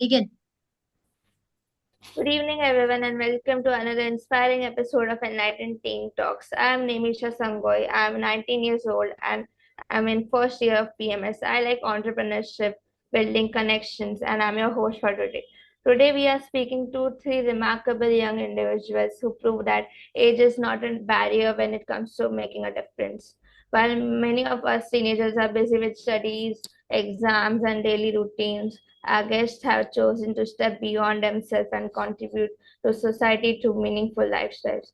Begin. Good evening, everyone, and welcome to another inspiring episode of Enlightened Teen Talks. I am Nemisha Sangoy. I am 19 years old and I'm in first year of PMS. I like entrepreneurship, building connections, and I'm your host for today. Today, we are speaking to three remarkable young individuals who prove that age is not a barrier when it comes to making a difference. While many of us teenagers are busy with studies, exams, and daily routines, our guests have chosen to step beyond themselves and contribute to society through meaningful lifestyles.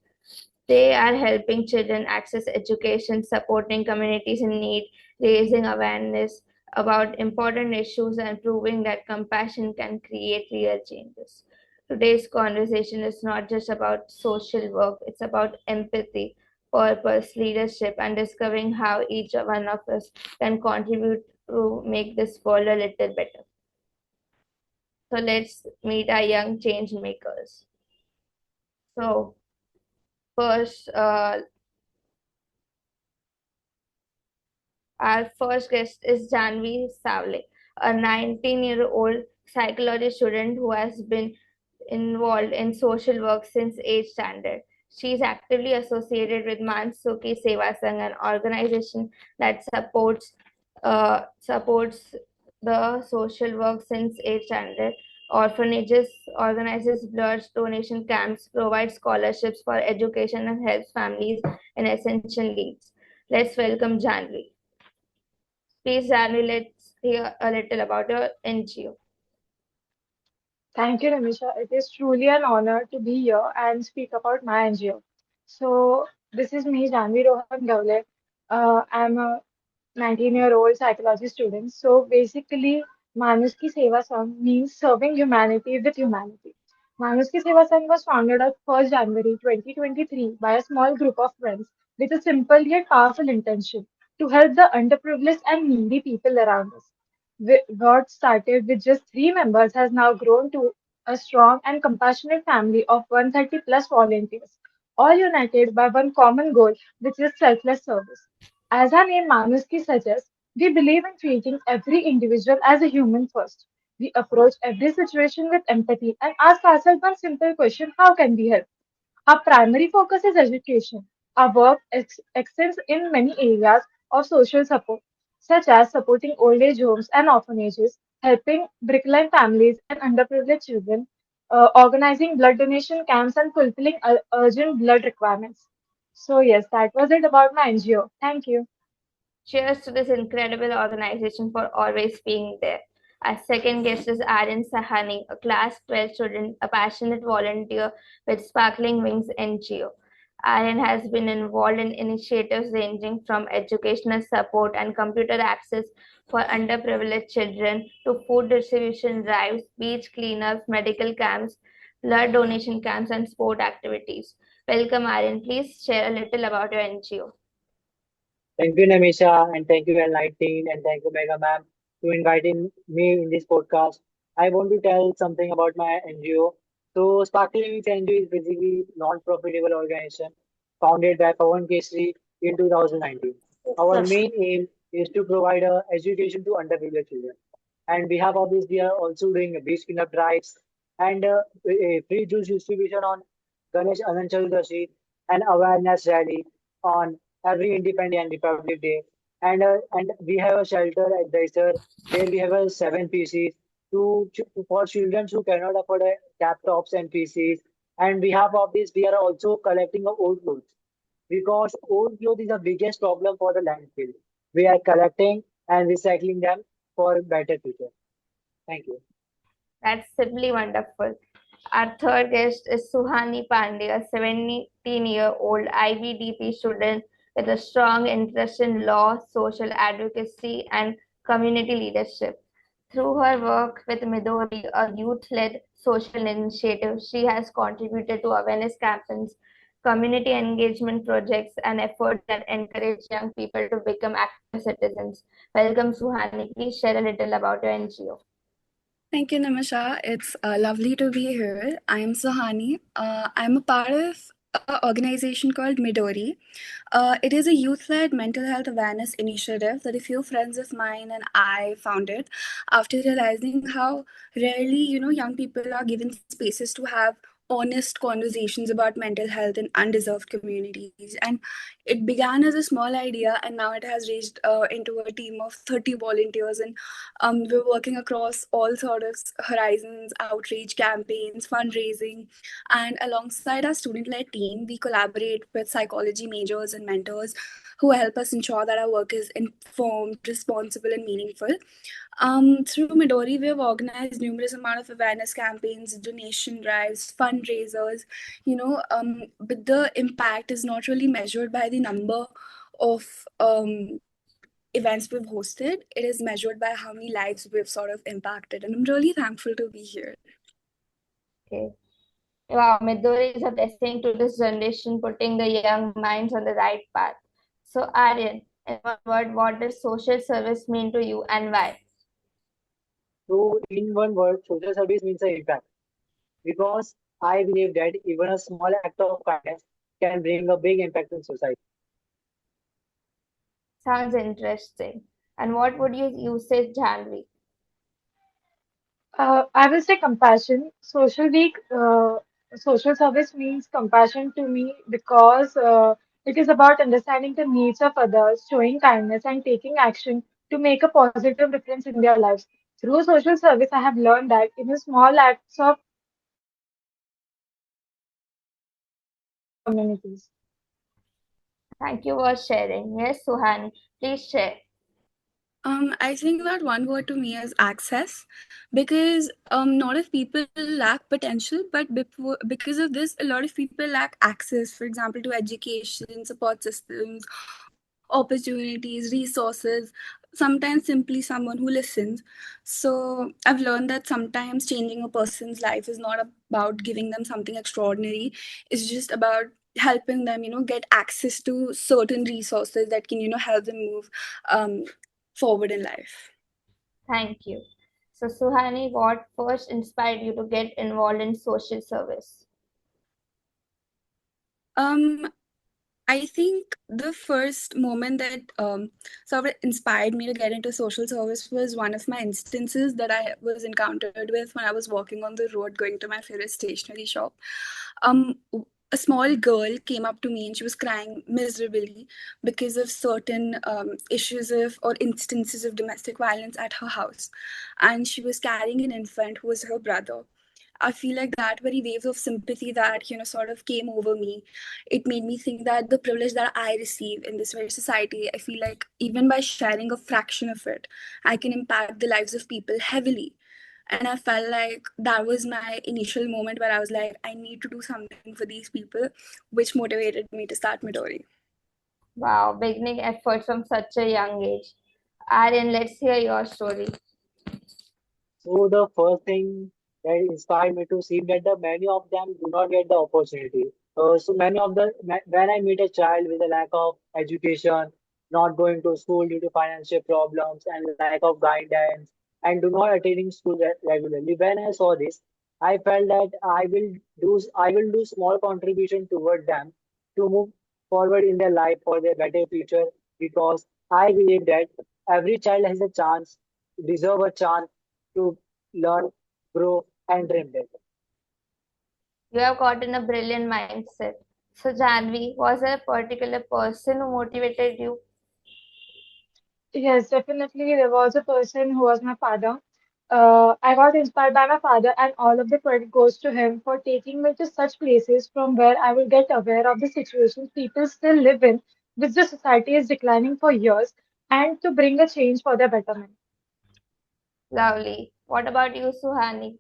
They are helping children access education, supporting communities in need, raising awareness about important issues, and proving that compassion can create real changes. Today's conversation is not just about social work, it's about empathy, purpose, leadership, and discovering how each one of us can contribute to make this world a little better. So let's meet our young change makers. So first, our first guest is Janvi Savle, a 19-year-old psychology student who has been involved in social work since 8th standard. She is actively associated with Mansuki Seva Sangh, an organization that supports the social work since 8th standard. Orphanages, organizes blood donation camps, provides scholarships for education, and helps families in essential needs. Let's welcome Janvi. Please, Janvi, let's hear a little about your NGO. Thank you, Namisha. It is truly an honor to be here and speak about my NGO. So, this is me, Janvi Rohan Gavle. I'm a 19-year-old psychology student. So, basically, Manuski Seva Sangh means serving humanity with humanity. Manuski Seva Sangh was founded on 1st January 2023 by a small group of friends with a simple yet powerful intention to help the underprivileged and needy people around us. What started with just three members has now grown to a strong and compassionate family of 130 plus volunteers, all united by one common goal, which is selfless service. As our name Manuski suggests, we believe in treating every individual as a human first. We approach every situation with empathy and ask ourselves one simple question: how can we help? Our primary focus is education. Our work extends in many areas of social support, such as supporting old age homes and orphanages, helping brickline families and underprivileged children, organizing blood donation camps, and fulfilling urgent blood requirements. So, yes, that was it about my NGO. Thank you. Cheers to this incredible organization for always being there. Our second guest is Aryan Sahani, a class 12 student, a passionate volunteer with Sparkling Wings NGO. Aryan has been involved in initiatives ranging from educational support and computer access for underprivileged children to food distribution drives, beach cleanups, medical camps, blood donation camps, and sport activities. Welcome, Aryan. Please share a little about your NGO. Thank you, Namisha, and thank you, Enlighteen, and thank you, Mega Ma'am, to inviting me in this podcast. I want to tell something about my NGO. So, Sparkling Wings NGO is basically non-profitable organization founded by Pawan Kesri in 2019. Our main aim is to provide education to underprivileged children. And on behalf of this, we are also doing a beach cleanup drives and a free juice distribution on Ganesh Anand Chaturdashi and awareness rally on every Independence and Republic Day. And we have a shelter at Daisar where we have a seven PCs for children who cannot afford laptops and PCs. And behalf of this, we are also collecting old clothes because old clothes is the biggest problem for the landfill. We are collecting and recycling them for better future. Thank you. That's simply wonderful. Our third guest is Suhani Pandey, a 17-year-old IBDP student with a strong interest in law, social advocacy, and community leadership. Through her work with Midori, a youth-led social initiative, she has contributed to awareness campaigns, community engagement projects, and efforts that encourage young people to become active citizens. Welcome, Suhani. Please share a little about your NGO. Thank you, Nimisha. It's lovely to be here. I'm Sohani. I'm a part of a organization called Midori. It is a youth-led mental health awareness initiative that a few friends of mine and I founded after realizing how rarely, young people are given spaces to have honest conversations about mental health in undeserved communities. And it began as a small idea, and now it has reached into a team of 30 volunteers, and we're working across all sort of horizons, outreach campaigns, fundraising, and alongside our student-led team, we collaborate with psychology majors and mentors who help us ensure that our work is informed, responsible, and meaningful. Through Midori, we have organized numerous amount of awareness campaigns, donation drives, fundraisers, but the impact is not really measured by the number of events we've hosted. It is measured by how many lives we've sort of impacted. And I'm really thankful to be here. Okay. Wow, Midori is a blessing to this generation, putting the young minds on the right path. So, Aryan, in one word, what does social service mean to you and why? So, in one word, social service means an impact because I believe that even a small act of kindness can bring a big impact in society. Sounds interesting. And what would you say, Janvi? I will say compassion. Social service means compassion to me because it is about understanding the needs of others, showing kindness, and taking action to make a positive difference in their lives. Through social service, I have learned that even small acts of kindness can make a big difference in lives and communities. Thank you for sharing. Yes, Suhani, please share. I think that one word to me is access, because not if people lack potential, but because of this, a lot of people lack access, for example, to education, support systems, opportunities, resources. Sometimes simply someone who listens. So I've learned that sometimes changing a person's life is not about giving them something extraordinary. It's just about helping them, get access to certain resources that can, help them move um, forward in life. Thank you. So, Suhani, what first inspired you to get involved in social service? Um, I think the first moment that sort of inspired me to get into social service was one of my instances that I was encountered with when I was walking on the road going to my favorite stationery shop. Um, a small girl came up to me and she was crying miserably because of certain issues of or instances of domestic violence at her house, and she was carrying an infant who was her brother. I feel like that very waves of sympathy that sort of came over me, it made me think that the privilege that I receive in this very society, I feel like even by sharing a fraction of it, I can impact the lives of people heavily. And I felt like that was my initial moment where I was like, I need to do something for these people, which motivated me to start Midori. Wow, beginning efforts from such a young age. Aryan, let's hear your story. So the first thing that inspired me to see that the many of them do not get the opportunity. So many of when I meet a child with a lack of education, not going to school due to financial problems and lack of guidance, and do not attending school regularly. When I saw this, I felt that I will do small contribution toward them to move forward in their life for their better future because I believe that every child has a chance, deserve a chance to learn, grow, and dream big. You have gotten a brilliant mindset. So, Janvi, was there a particular person who motivated you? Yes, definitely. There was a person who was my father. I got inspired by my father, and all of the credit goes to him for taking me to such places from where I will get aware of the situations people still live in, which the society is declining for years, and to bring a change for their betterment. Lovely. What about you, Suhani?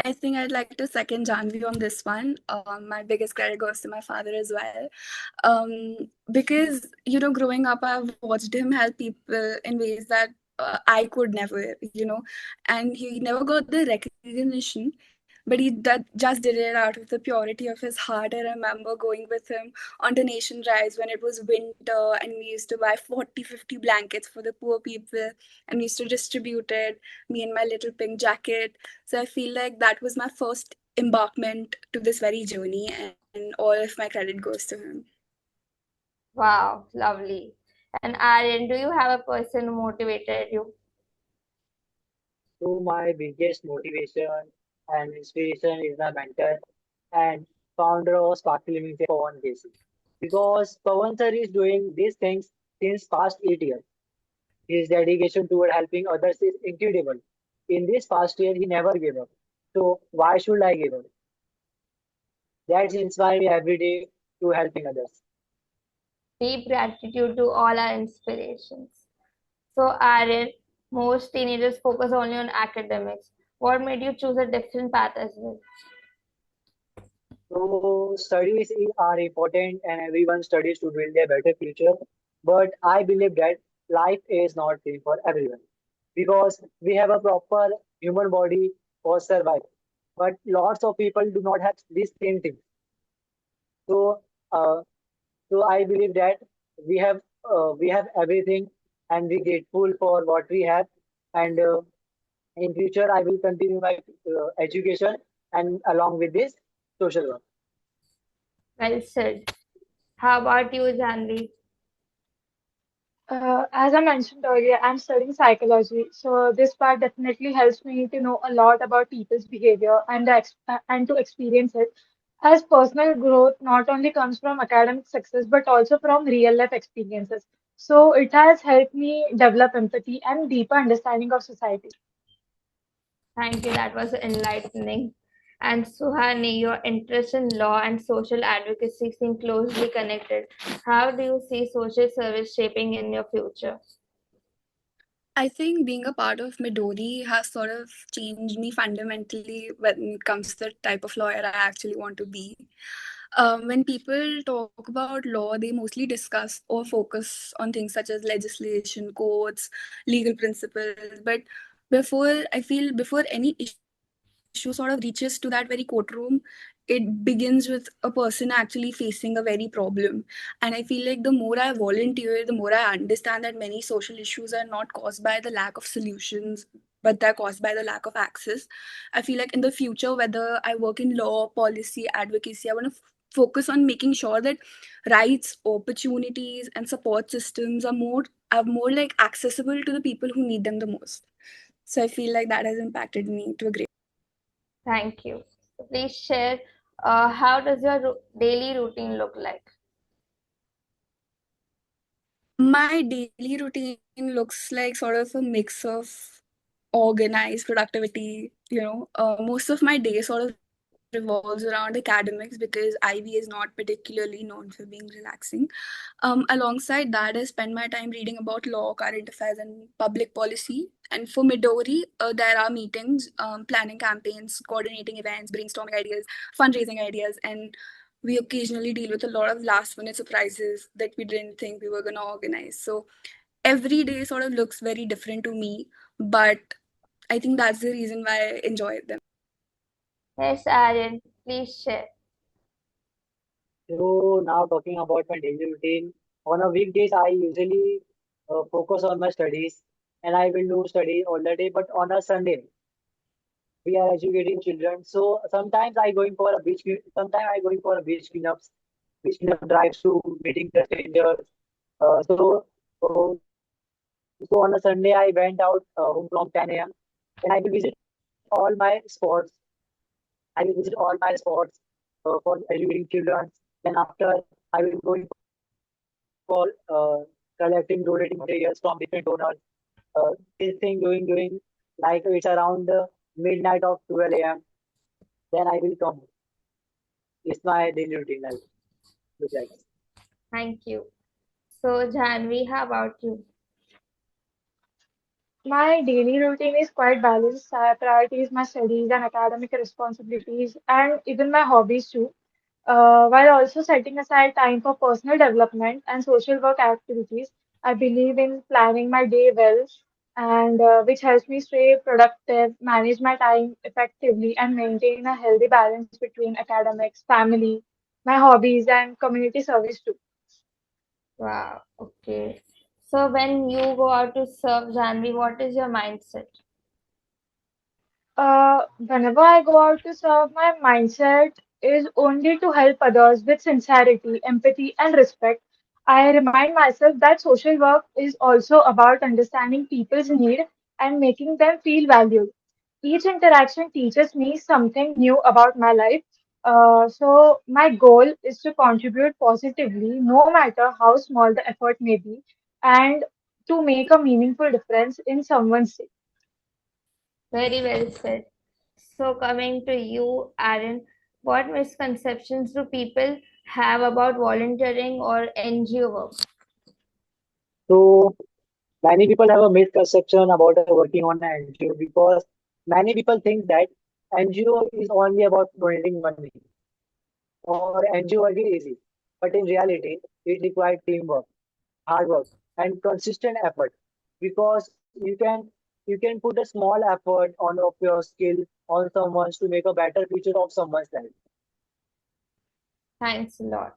I think I'd like to second Janvi on this one. My biggest credit goes to my father as well. Because, growing up, I've watched him help people in ways that I could never, and he never got the recognition, but just did it out of the purity of his heart. I remember going with him on donation drives when it was winter, and we used to buy 40, 50 blankets for the poor people, and we used to distribute it, me in my little pink jacket. So I feel like that was my first embarkment to this very journey. And and all of my credit goes to him. Wow, lovely. And Aryan, do you have a person who motivated you? So my biggest motivation and inspiration is my mentor and founder of Sparkle Living for one Casey. Because Pawan sir is doing these things since past 8 years. His dedication toward helping others is incredible. In this past year, he never gave up. So why should I give up? That's inspired me every day to helping others. Deep gratitude to all our inspirations. So, Aryan, most teenagers focus only on academics. What made you choose a different path as well? So are important and everyone studies to build a better future. But I believe that life is not free for everyone because we have a proper human body for survival. But lots of people do not have this same thing. So, uh, so I believe that we have everything and we grateful for what we have. And in future, I will continue my education and along with this social work. Well said. How about you, Janvi? As I mentioned earlier, I'm studying psychology, so this part definitely helps me to know a lot about people's behavior and and to experience it. As personal growth not only comes from academic success but also from real life experiences. So it has helped me develop empathy and deeper understanding of society. Thank you, that was enlightening. And Suhani, your interest in law and social advocacy seem closely connected. How do you see social service shaping in your future? I think being a part of Midori has sort of changed me fundamentally when it comes to the type of lawyer I actually want to be. When people talk about law, they mostly discuss or focus on things such as legislation, courts, legal principles. But before any issue sort of reaches to that very courtroom, it begins with a person actually facing a very problem. And I feel like the more I volunteer, the more I understand that many social issues are not caused by the lack of solutions, but they're caused by the lack of access. I feel like in the future, whether I work in law, policy, advocacy, I want to focus on making sure that rights, opportunities, and support systems are more like accessible to the people who need them the most. So I feel like that has impacted me to a great. Thank you. So please share how does your daily routine look like? My daily routine looks like sort of a mix of organized productivity. Most of my day sort of revolves around academics because IB is not particularly known for being relaxing. Alongside that, I spend my time reading about law, current affairs, and public policy. And for Midori, there are meetings, planning campaigns, coordinating events, brainstorming ideas, fundraising ideas, and we occasionally deal with a lot of last minute surprises that we didn't think we were going to organize. So every day sort of looks very different to me, but I think that's the reason why I enjoy them. Yes, Aryan, please share. So now talking about my daily routine. On a weekdays, I usually focus on my studies and I will do study all the day. But on a Sunday, we are educating children. So sometimes I going for a sometimes I going for a beach cleanup drives to meeting the strangers. So on a Sunday, I went out home from 10 a.m. and I will visit all my sports. I will visit all my sports for educating children. Then after I will going for collecting donating materials from different donors. This thing doing like it's around midnight of 12 a.m. Then I will come. It's my daily routine. Like look like. Thank you. So, Janvi, how about you? My daily routine is quite balanced. I prioritize my studies and academic responsibilities and even my hobbies too, while also setting aside time for personal development and social work activities. I believe in planning my day well, and which helps me stay productive, manage my time effectively, and maintain a healthy balance between academics, family, my hobbies, and community service too. Wow, okay. So, when you go out to serve, Janvi, what is your mindset? Whenever I go out to serve, my mindset is only to help others with sincerity, empathy, and respect, I remind myself that social work is also about understanding people's need and making them feel valued. Each interaction teaches me something new about my life. So, my goal is to contribute positively, no matter how small the effort may be, and to make a meaningful difference in someone's day. Very well said. So, coming to you, Aaron, what misconceptions do people have about volunteering or NGO work? So many people have a misconception about working on an NGO because many people think that NGO is only about donating money or NGO work is easy. But in reality, it requires teamwork, hard work, and consistent effort because you can put a small effort on of your skill on someone's to make a better future of someone's life. Thanks a lot.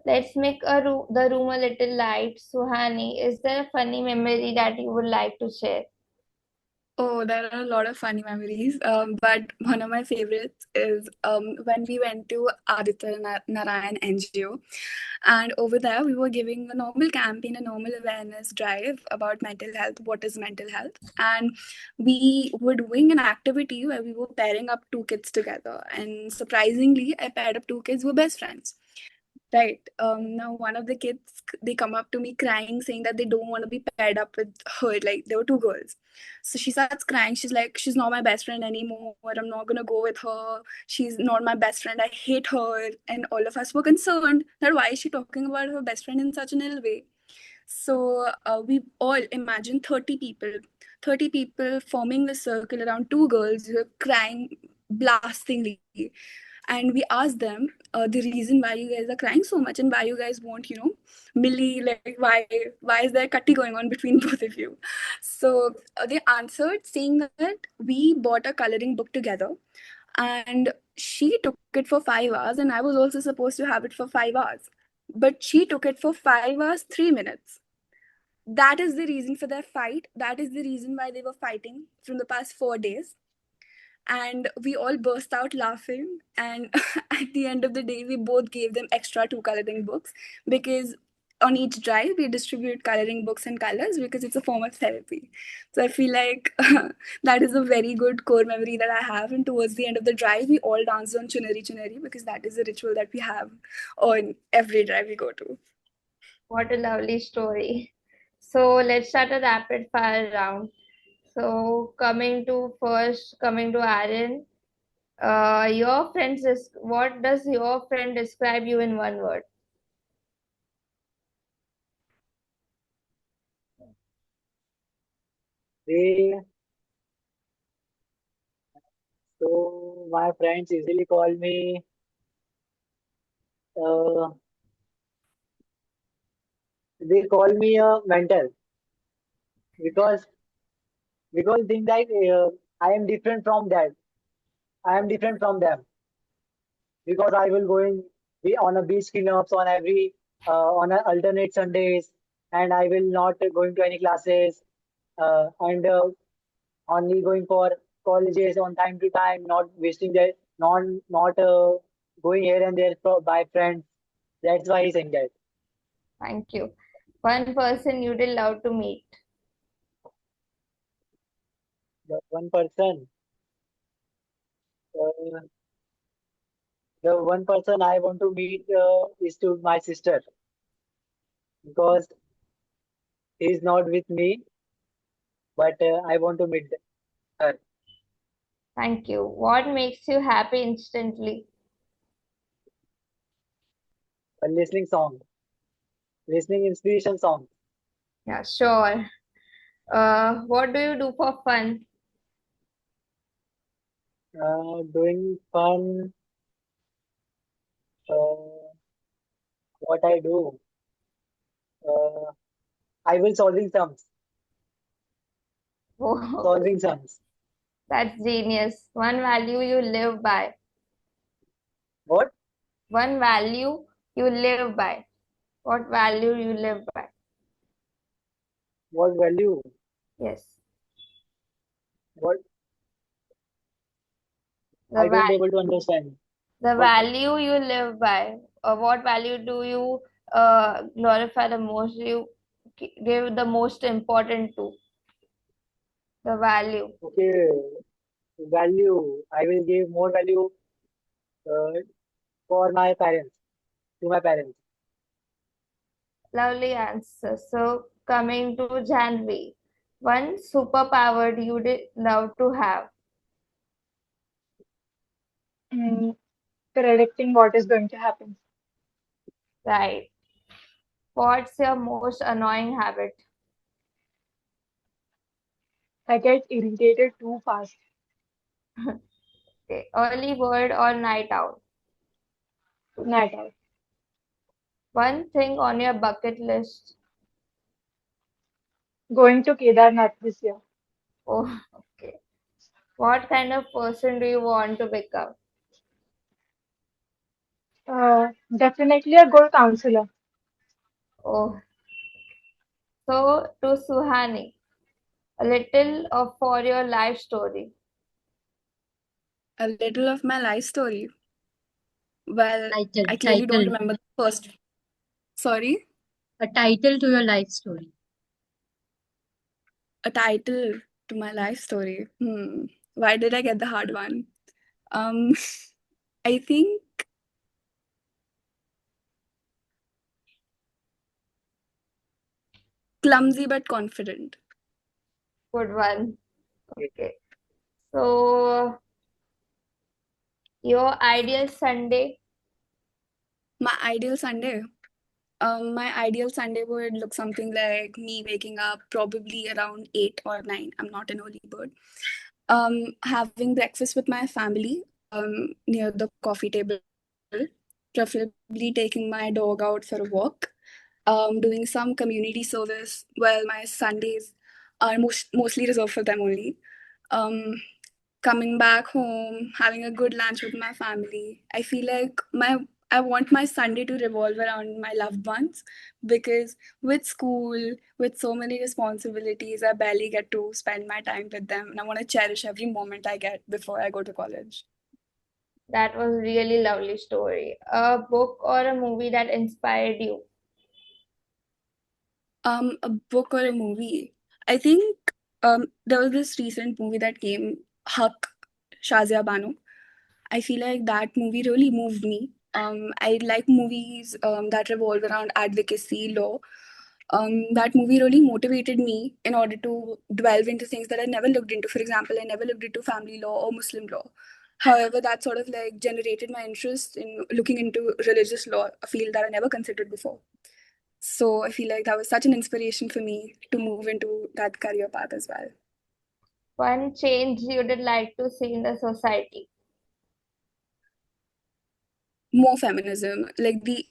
Let's make the room a little light. Suhani, is there a funny memory that you would like to share? Oh, there are a lot of funny memories. But one of my favorites is when we went to Aditya Narayan NGO, and over there we were giving a normal campaign, a normal awareness drive about mental health. What is mental health? And we were doing an activity where we were pairing up two kids together, and surprisingly, I paired up two kids who were best friends. Right. Now one of the kids, they come up to me crying, saying that they don't want to be paired up with her. Like there were two girls. So she starts crying. She's like, she's not my best friend anymore. I'm not gonna go with her. She's not my best friend. I hate her. And all of us were concerned that why is she talking about her best friend in such an ill way? So we all imagine 30 people forming the circle around two girls who are crying blastingly. And we asked them the reason why you guys are crying so much and why you guys want, millie, like why is there cutty going on between both of you. So they answered saying that we bought a coloring book together, and she took it for 5 hours and I was also supposed to have it for 5 hours, but she took it for 5 hours 3 minutes. That is the reason for their fight. That is the reason why they were fighting from the past 4 days. And we all burst out laughing. And at the end of the day, we both gave them extra two coloring books, because on each drive we distribute coloring books and colors because it's a form of therapy. So I feel like that is a very good core memory that I have. And towards the end of the drive, we all danced on chunari chunari because that is a ritual that we have on every drive we go to. What a lovely story. So, let's start a rapid fire round. So, coming to Aaron, what does your friend describe you in one word? They so my friends usually call me uh, they call me a mental because think that I am different from that. I am different from them because I will going be on a beach cleanups on every on a alternate Sundays, and I will not going to any classes and only going for colleges on time to time, not wasting their not going here and there by friends. That's why he's saying that. Thank you. One person you'd love to meet. The one person, uh, the one person I want to meet is to my sister because he's not with me, but I want to meet her. Thank you. What makes you happy instantly? A listening song, listening inspiration song, Yeah, sure. What do you do for fun? doing fun. Uh, what I do, uh, I will Oh, solving sums. that's genius. One value you live by. What? One value you live by. What value you live by? What value? Yes. What? The I don't value. able to understand. The Okay. value you live by. What value do you glorify the most? You give the most important to the value. Okay. Value. I will give more value uh, for my parents, to my parents. Lovely answer. So coming to January, one superpower you did love to have. Mm, predicting what is going to happen. Right. What's your most annoying habit? I get irritated too fast. Okay. Early bird or night owl? Night out. One thing on your bucket list. Going to Kedarnath this year. Oh, okay. What kind of person do you want to become? Definitely a good counselor. Oh, so to Suhani, a little of for your life story. A little of my life story. Well, Title, I clearly don't title, remember the first. Sorry? a title to your life story. A title to my life story. Why did I get the hard one? Um, I think clumsy but confident. Good one. Okay. So your ideal Sunday. My ideal Sunday. My ideal Sunday would look something like me waking up probably around 8 or 9. I'm not an early bird. Having breakfast with my family near the coffee table, preferably taking my dog out for a walk, doing some community service. Well, my Sundays are mostly reserved for them only. Um, Coming back home, having a good lunch with my family. I feel like I want my Sunday to revolve around my loved ones because with school, with so many responsibilities, I barely get to spend my time with them, and I want to cherish every moment I get before I go to college. That was really lovely story. A book or a movie that inspired you. A book or a movie. I think there was this recent movie that came, Huck, Shazia Bano. I feel like that movie really moved me. I like movies that revolve around advocacy, law. That movie really motivated me in order to delve into things that I never looked into. For example, I never looked into family law or Muslim law. However, that sort of like generated my interest in looking into religious law, a field that I never considered before. So I feel like that was such an inspiration for me to move into that career path as well. One change you would like to see in the society. More feminism, like the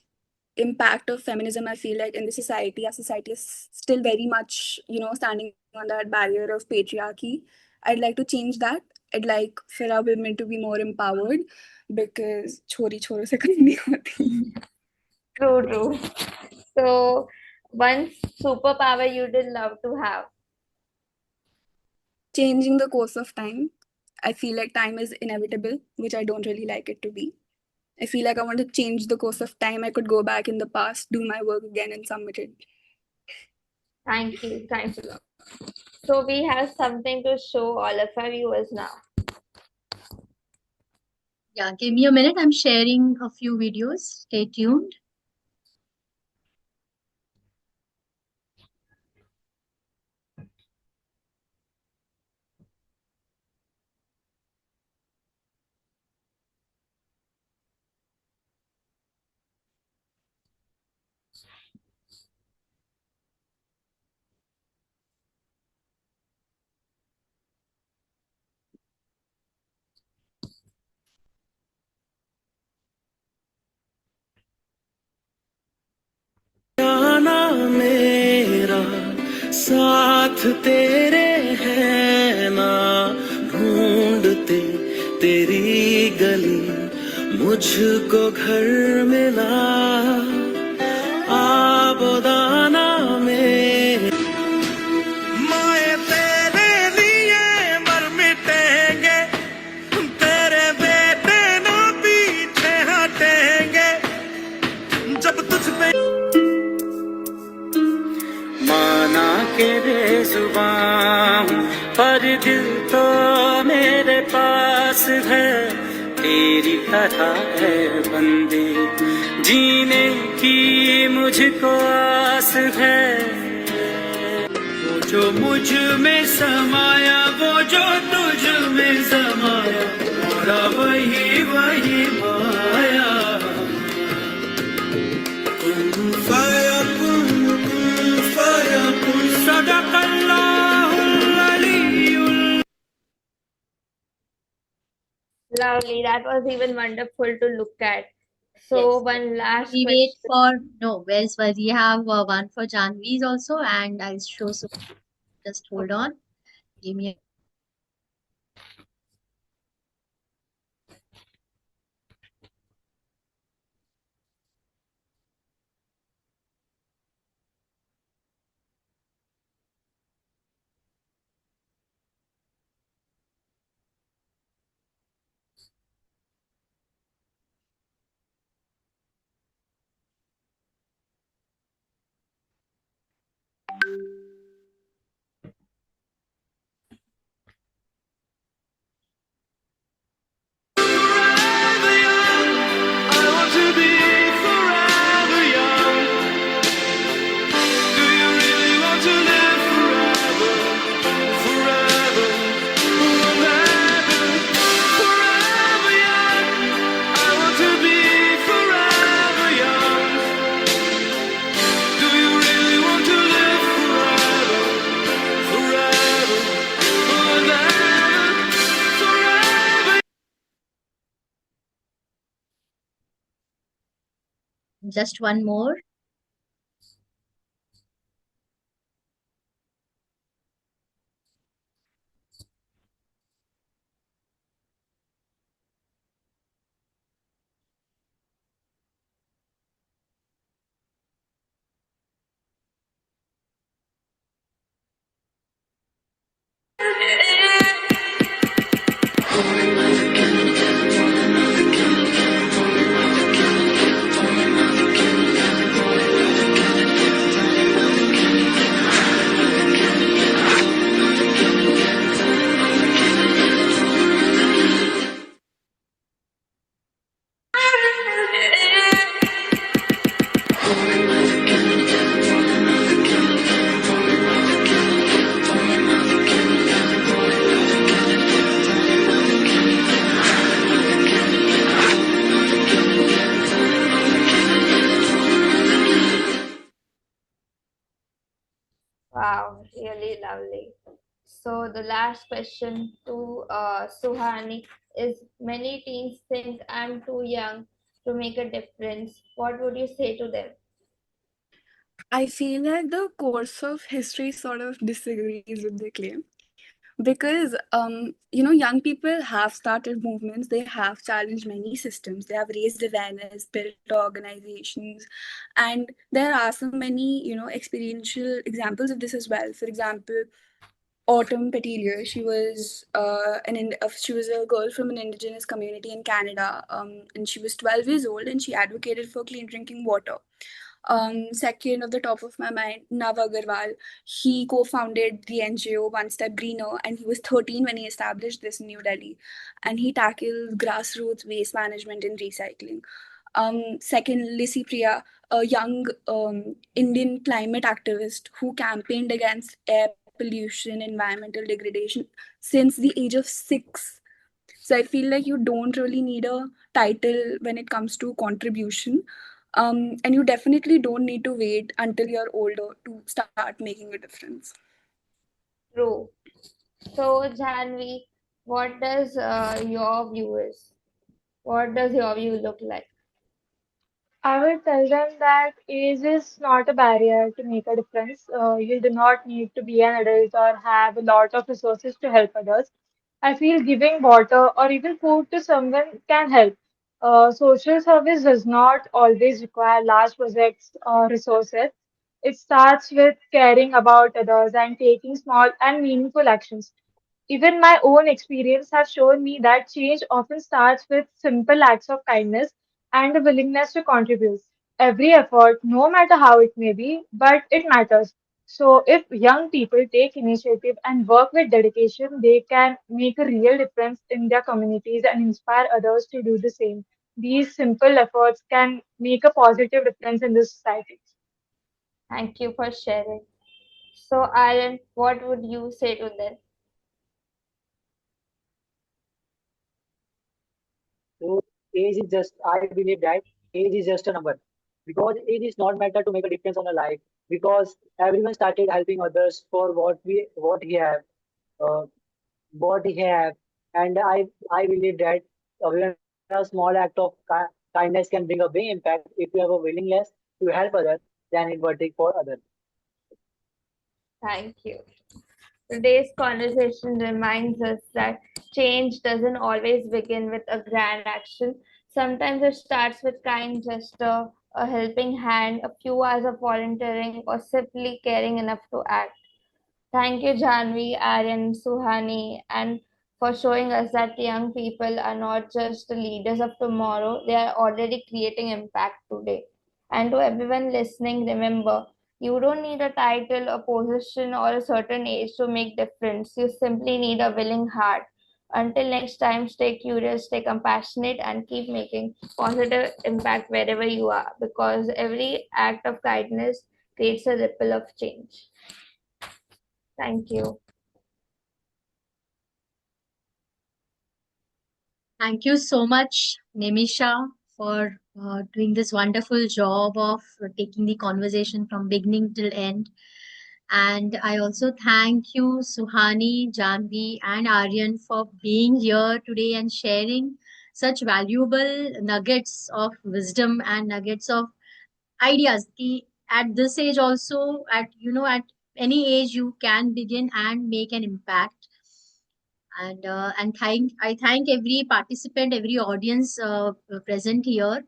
impact of feminism, I feel like in the society, our society is still very much, standing on that barrier of patriarchy. I'd like to change that. I'd like for our women to be more empowered because chori choro se kam nahi hoti. True, true. So one superpower you did love to have. Changing the course of time. I feel like time is inevitable, which I don't really like it to be. I feel like I want to change the course of time. I could go back in the past, do my work again, and submit it. Thank you. Thanks a lot. So we have something to show all of our viewers now. Yeah, give me a minute. I'm sharing a few videos. Stay tuned. जाना मेरा साथ तेरे है ना ढूंढते तेरी गली मुझको घर मिला आबोदाना में माए तेरे लिए मर मिटेंगे तेरे बेटे ना पीछे के बेजुबां हूँ, पर दिल तो मेरे पास है, तेरी तरह है बंदे, जीने की मुझको आस है। वो जो मुझ में समाया, वो जो तुझ में समाया, पूरा वही वही माया। कुन फयाकुन, सदकल्लाहुल अलीयुल। Lovely. That was even wonderful to look at. So, Yes. one last We wait question. for no. Where's we have one for Janvi's also, and I'll show. So just hold Okay. on. Give me. I want to be forever young. Do you really want to live forever? Forever, forever, forever young. I want to be forever young. Do you really want to live forever? Forever, forever, forever. Just one more. Wow, really lovely. So, the last question to Suhani is: many teens think I'm too young to make a difference. What would you say to them? I feel like the course of history sort of disagrees with the claim because young people have started movements, they have challenged many systems, they have raised awareness, built organizations, and there are so many experiential examples of this as well. For example, Autumn Petelier. She was she was a girl from an indigenous community in Canada, and she was 12 years old, and she advocated for clean drinking water. Second, of the top of my mind, Nav Agarwal. He co-founded the NGO One Step Greener, and he was 13 when he established this in New Delhi, and he tackled grassroots waste management and recycling. Second, Lissy Priya, a young Indian climate activist who campaigned against air pollution, environmental degradation since the age of 6. So I feel like you don't really need a title when it comes to contribution. And you definitely don't need to wait until you're older to start making a difference. True. So, Janvi, what does your view is? What does your view look like? I would tell them that age is not a barrier to make a difference. You do not need to be an adult or have a lot of resources to help others. I feel giving water or even food to someone can help. Social service does not always require large projects or resources. It starts with caring about others and taking small and meaningful actions. Even my own experience has shown me that change often starts with simple acts of kindness and a willingness to contribute. Every effort, no matter how it may be, but it matters. So, if young people take initiative and work with dedication, they can make a real difference in their communities and inspire others to do the same. These simple efforts can make a positive difference in the society. Thank you for sharing. So, Aryan, what would you say to them? So age is just, I believe that age is just a number because age is not matter to make a difference on a life because everyone started helping others for uh, what he have, and I believe that even a small act of kindness can bring a big impact if you have a willingness to help others than it would take for others. Thank you. Today's conversation reminds us that change doesn't always begin with a grand action. Sometimes it starts with kind gesture, a helping hand, a few hours of volunteering, or simply caring enough to act. Thank you, Janvi, Aryan, Suhani, and for showing us that young people are not just the leaders of tomorrow, they are already creating impact today. And to everyone listening, remember, you don't need a title, a position, or a certain age to make difference. You simply need a willing heart. Until next time, stay curious, stay compassionate, and keep making positive impact wherever you are, because every act of kindness creates a ripple of change. Thank you. Thank you so much, Nemisha, for doing this wonderful job of taking the conversation from beginning till end. And I also thank you, Suhani, Janvi, and Aryan, for being here today and sharing such valuable nuggets of wisdom and nuggets of ideas. At this age, also, at any age, you can begin and make an impact. And I thank every participant, every audience present here,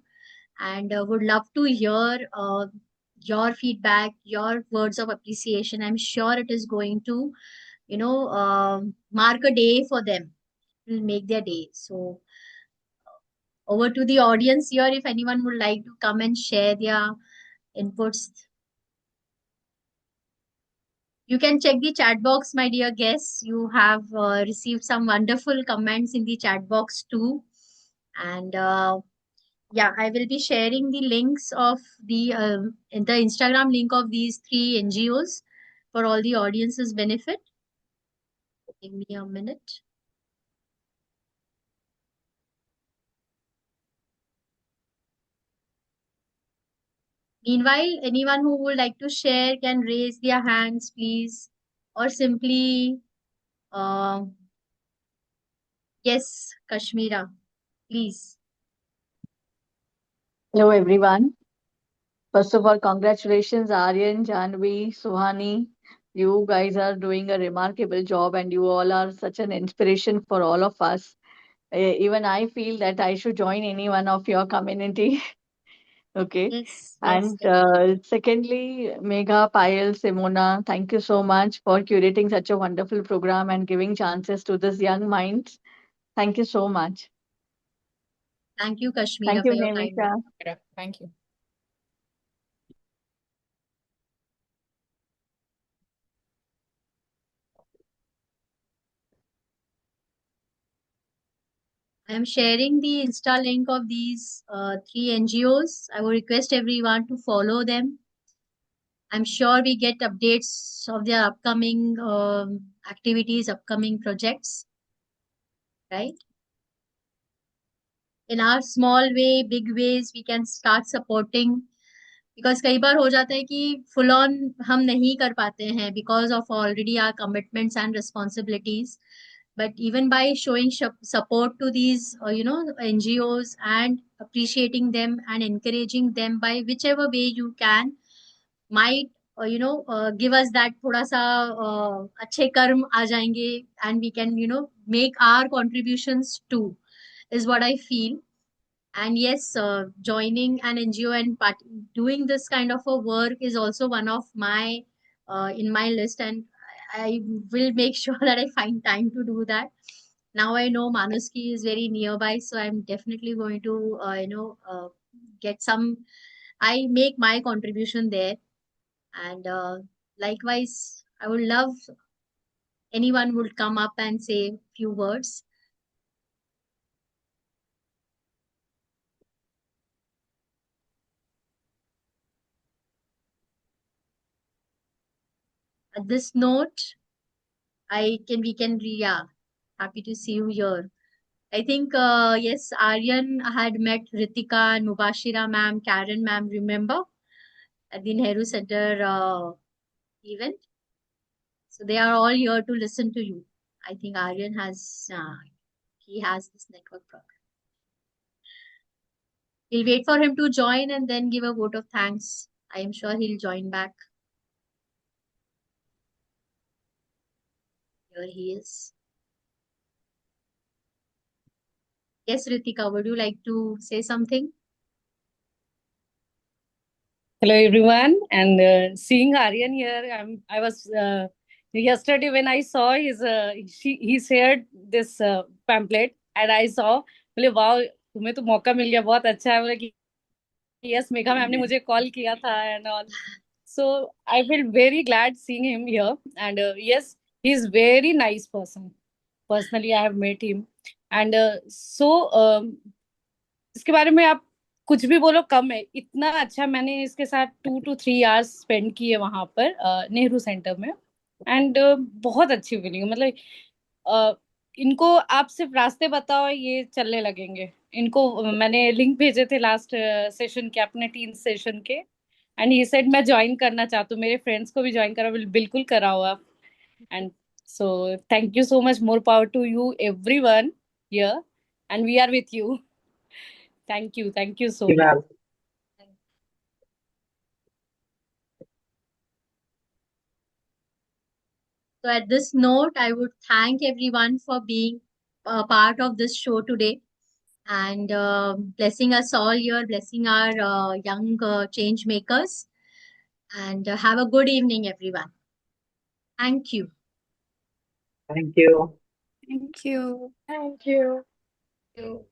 and would love to hear your feedback, your words of appreciation. I'm sure it is going to mark a day for them. It will make their day. So over to the audience here, if anyone would like to come and share their inputs. You can check the chat box, my dear guests. You have received some wonderful comments in the chat box too. And yeah, I will be sharing the links of the Instagram link of these three NGOs for all the audience's benefit. Give me a minute. Meanwhile, anyone who would like to share can raise their hands, please, or simply, uh, yes, Kashmira, please. Hello, everyone. First of all, congratulations, Aryan, Janvi, Suhani. You guys are doing a remarkable job, and you all are such an inspiration for all of us. Even I feel that I should join any one of your community. Okay. Yes, yes, And secondly, Megha, Payal, Simona, thank you so much for curating such a wonderful program and giving chances to this young minds. Thank you so much. thank you, Kashmira, Thank for you, your kind words. Nemisha. Thank you. I am sharing the Insta link of these three NGOs. I would request everyone to follow them. I'm sure we get updates of their upcoming activities, upcoming projects, right? In our small way, big ways, we can start supporting. Because कई बार हो जाता है कि full on हम नहीं कर पाते हैं because of already our commitments and responsibilities. But even by showing support to these, NGOs and appreciating them and encouraging them by whichever way you can, might give us that थोड़ा सा अच्छे कर्म आ जाएंगे and we can make our contributions too is what I feel. And yes, joining an NGO and doing this kind of a work is also one of my in my list, and I will make sure that I find time to do that. Now I know Manuski is very nearby, so I'm definitely going to get some. I make my contribution there, and Likewise, I would love anyone would come up and say few words. At this note, yeah, happy to see you here. I think, yes, Aryan had met Ritika and Mubashira ma'am, Karen ma'am, remember, at the Nehru Center event. So they are all here to listen to you. I think Aryan he has this network program. We'll wait for him to join and then give a vote of thanks. I am sure he'll join back. Here he is. Yes, Ritika, would you like to say something? Hello everyone, and seeing Aryan here, I was yesterday when I saw he shared this pamphlet, and I saw, बोले वाह तुम्हें तो मौका मिल गया, बहुत अच्छा है, बोले कि yes मेघा मैम ने मुझे कॉल किया था and all, so I feel very glad seeing him here, and yes, he is very nice person. Personally, I have met him, and इसके बारे में आप कुछ भी बोलो कम है, इतना अच्छा मैंने इसके साथ 2 to 3 hours स्पेंड किए वहां पर नेहरू सेंटर में, एंड बहुत अच्छी फीलिंग, मतलब इनको आप सिर्फ रास्ते बताओ ये चलने लगेंगे। इनको मैंने लिंक भेजे थे लास्ट सेशन के, अपने टीन सेशन के, एंड ही सेड मैं ज्वाइन करना चाहता हूँ, मेरे फ्रेंड्स को भी ज्वाइन करो, बिल्कुल कराओ आप। And so thank you so much, more power to you everyone here, and we are with you. Thank you so Thank you, much. ma'am. So at this note, I would thank everyone for being a part of this show today and blessing us all here, blessing our young change makers. And have a good evening, everyone. Thank you. Thank you. Thank you. Thank you. You.